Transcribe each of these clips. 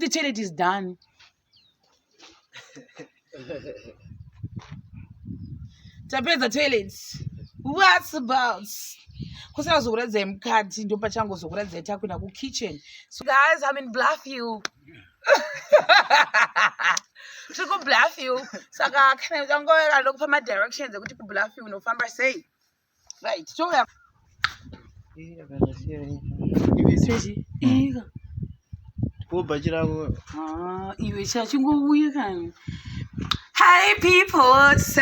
The toilet is done. Tapedza toilets. What's about? Kusina zokuradza mukati ndopa changu zokuradza takuenda kitchen. So guys, I'm in Bluffview. To go Bluffview. Saka kana kangoya look for my directions ekuti ku Bluffview unofamba sei. Right. So yeah. Hi people, so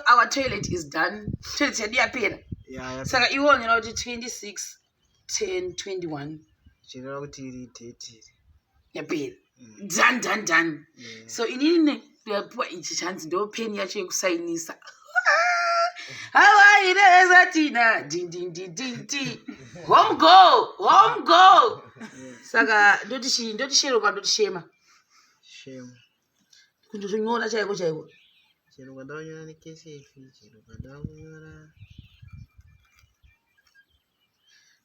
our toilet is done. Toilet yapera. Yeah. Saka iwona kuti 26 10 21. Chinoda kuti iri date. Yapera. Done. So inini yapuwa ichi chance ndo pen yacho yekusainisa. Hawa ineza tina din. Home go. Saka ndoti shero kwa ndoti shema. Kundonyora chaiko. Chero kwandanyora nekesefi, chero kwandanyora.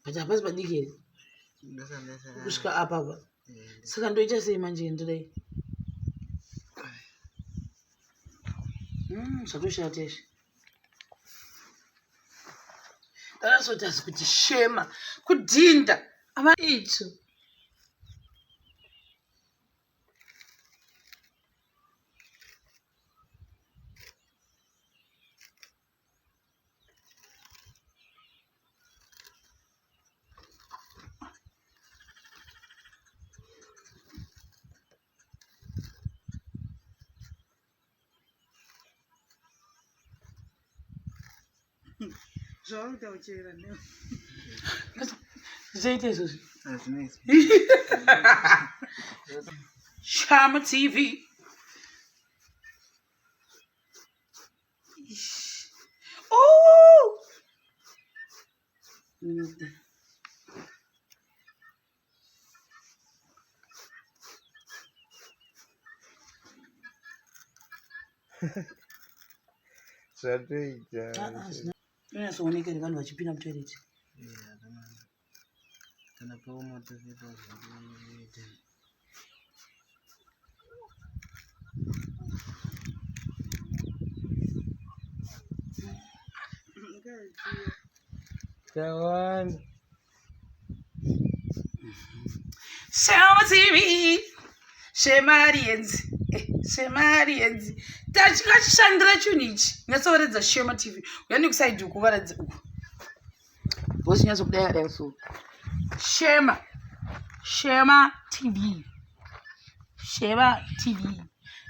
Pacha pasi padikere. Ndasa. Kusvika apa. Saka ndoita sei manje ndidai. Zvatoshatesha. Ndasotasi kuti shema, kudhinda, ama itu. Chama TV. Oh! Unasooneka ni vanhu vachipinda mutoilet. Kana pa moto vipo zvindoita. Kawan. Chama TV. Shemarians. Tachikashandira chunichi. Nyatsoredza Shema TV. Uyani kusaidi ukuvaradza uku. Bosi nyazokudaya so. Shema TV.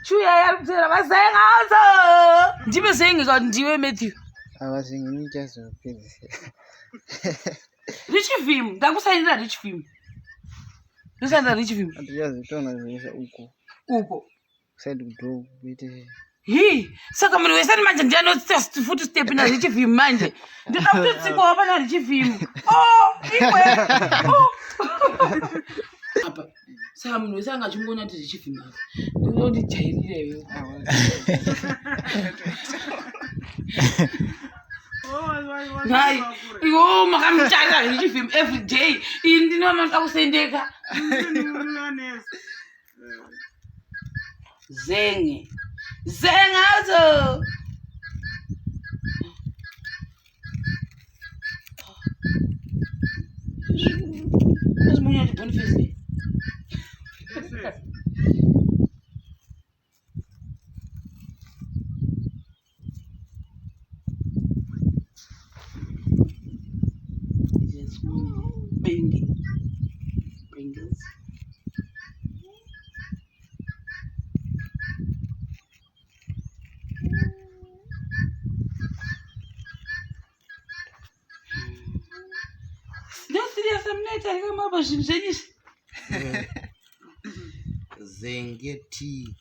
Chuya yarutera vazenga azo. Ndibe zenga kuti ndiwe Matthew. Avazingi nichazopedza. Rich film. Ndakusaidira Rich film. Ndosanda Rich film. Andiyazitona zvese uko. Said kudro bite. Saka munhu wese manje ndianotest futhi step na Rich film manje. Ndinoda kuti tsikwa pa na Rich film. Iwe. Apa. Saka munhu wese angachingona kuti Rich film. Ndinoti jairire yo. Hayi, makamthatha Rich film every day. Ndinoma akusendeka. Zengazo. Mas mulher de Boniface. Bengals. Zengeti.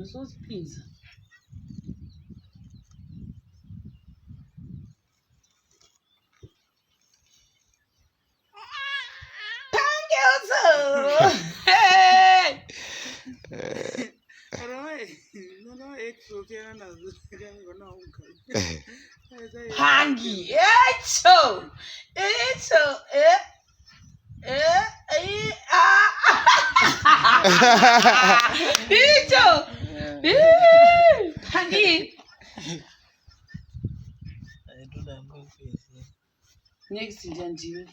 Sauce pizza. Hangi, echo, Hangi. Next njanjiwe.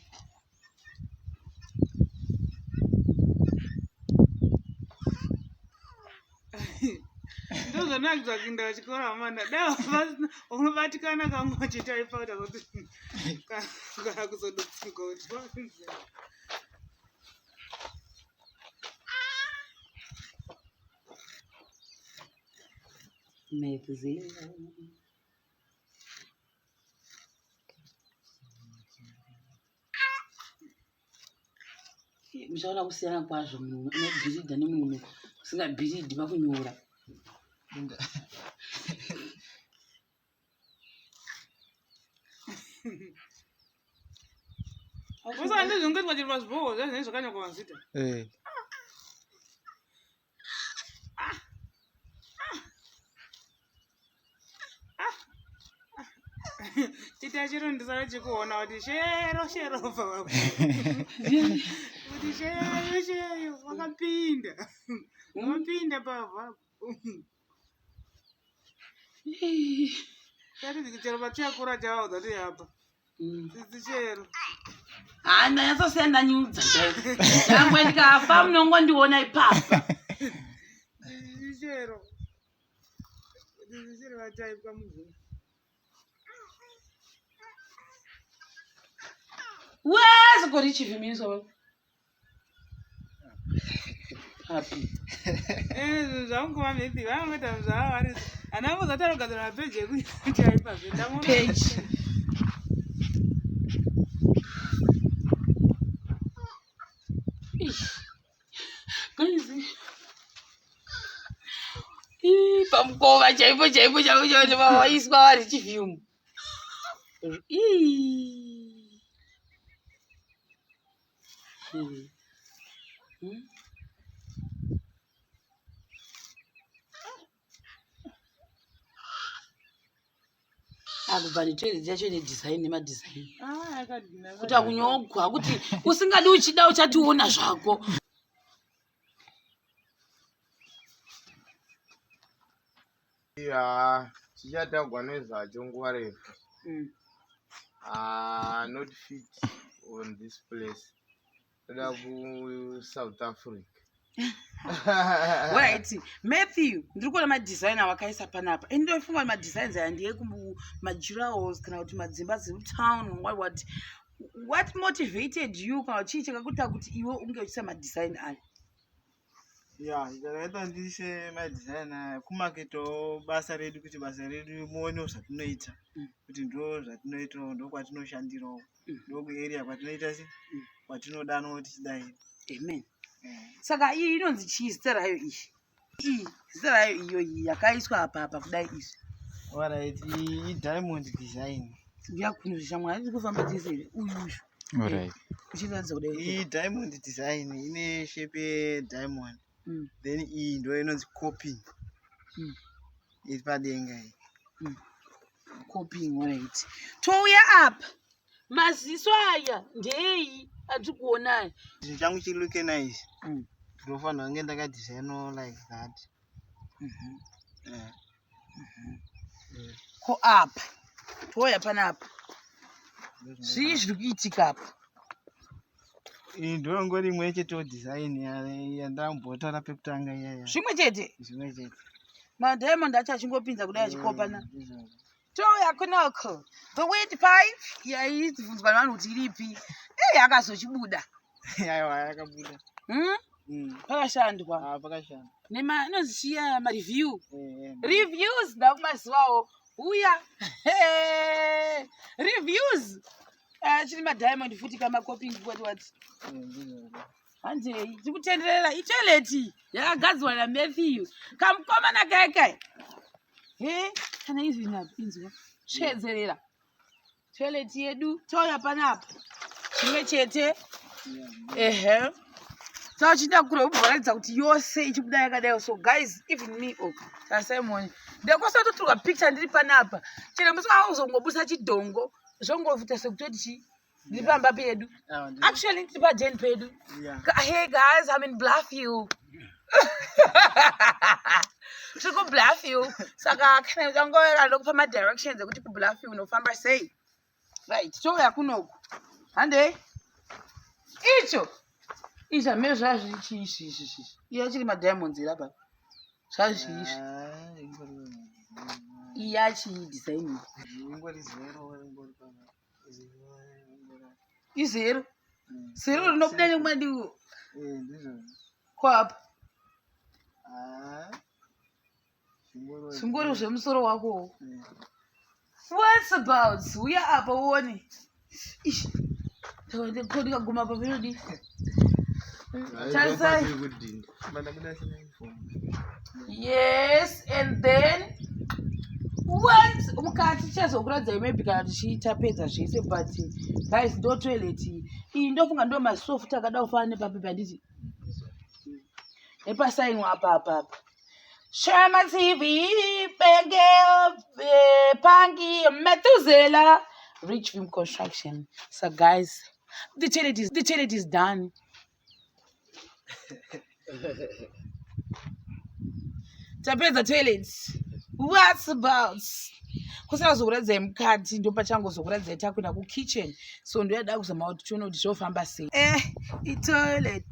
Ndozo nakuzakinda wachikora amanda. Dawa basi unobatikana kama chitaifa utakuti kana kuzodutsuka kuti. Mezzi. Mshaona kusiyana kwazvo munhu unobhiridha nemunhu usingabhiridhi pakunyora. Wasa ndizongetwa chiri pazvibowo zvinenge zvakanyakwa mazita. Chita chiro ndisara chikuona kuti shero bva kuti shero wakapinda pavha. Kati chero patiakura chaudza kuti apa chero Hana yasosenda nyudza changwe ndikafa munongondiona ipapa. Chero vataipwa muzvino. Where's got each of you means of happy? Zvanguva maybe vanoita zvavari anavo zatarogadzira page yekuchaipa zvendamuona Page. Crazy. Pamukova chaipo vaiswa vari chivhiumu. Akubva netoilet yacho nedesign nemadesign kuti akunyogwa kuti usingadi uchida uchationa zvako. Chichatagwa nezvacho nguva refu. Not fit on this place. Toda South Africa. Right, Matthew, ndiri kuona madesign awakaisa panapa. Ndofunga madesigns aya ndiye kumajurals kana kuti madzimba dzemutown. What motivated you kana chii chakakuita kuti iwe unge uchiisa madesign aya? Chakaita ndiise madesign aya kumaketawo basa redu kuti basa redu muonewo zvatinoita. Kuti ndo zvatinoitawo ndo kwatinoshandirawo. Ndo kuarea kwatinoita kwatinodanwa tichidai. Amen. Saka iyi inonzi chii zita rayo iyi? Zita rayo iyo yakaiswa apa kudai izvi. Alright, diamond design. Yakunozvishamwa iri kufamba dzese uyu. Alright. Uchiratidza kudai. Diamond design ine shape diamond. Then iyi ndo inonzi coping. Iri padenga iyi. Coping, alright. Touya apa. Maziso aya ndei atiri kuona. Chinhu changu chiri look nice. Ndinofanira kunge ndakadesign like that. Ko apa. Touya panapa. Zvii zviri kuitika apa? Iyi ndongori imwe chete design yandambotaura pekutanga iyaya. Zvimwe chete? Zvimwe chete. Madiamond acho achingopinza kudai achikopana. Touya kunoko. The weight pipe yaibvunzwa nevanhu kuti iripi. Yakazochibuda. Aiwa yakabuda. Pakashandwa. Pakashanda. Inonzi chiya mareview. Reviews ndakumazivawo. Uya. Reviews. Chiri madiamond futi kama coping what. Hanzei tikutenderera itoilet yakagadzirwa naMatthew. Kamukomana keke. Kana izvi napinzwa. Shedzerera. Toilet yedu touya panapa. Chimwe chete. saka uchida kukura ubvaratidza kuti yose ichibuda yakadai. So guys, even me Simon ndekosatoturwa picture ndiri panapa chero musi auzongobusa chidhongo zvongofuta sekutoti ndiri pamba pedu. Actually ndiri paden pedu. Hey guys, I'm in Bluffview. Tiri Bluffview. Saka kana uchangovera ndokupa madirections ekuti kuBluffview unofamba sei. Right, touya kunoku. Hande icho izva mezvo zvazvichiizvi iya chiri madiamonds irapa zvazviizvi iya chidesign izero zero rinobuda nekumadiwo kwapa zvingoro zvemusoro wako. What's about uya apa uone ndikaguma pa penodi. Yes, and then once mukati chazokuradzai maybe kana tichitapedza zvese, but guys ndo toilet iyi ndofunga ndo masoft akada kufana nepapepa nditi epasainwa apa Sherma TV, Benge, Pangi, Methuselah, Rich Film Construction. So guys, the toilet is done. Tapedza toilets. What's about? Kusina zokuradzai mukati ndo pachango zokuradzai takuenda kukitchen. So ndoyada kuzama kuti tione kuti zvofamba sei. Toilet.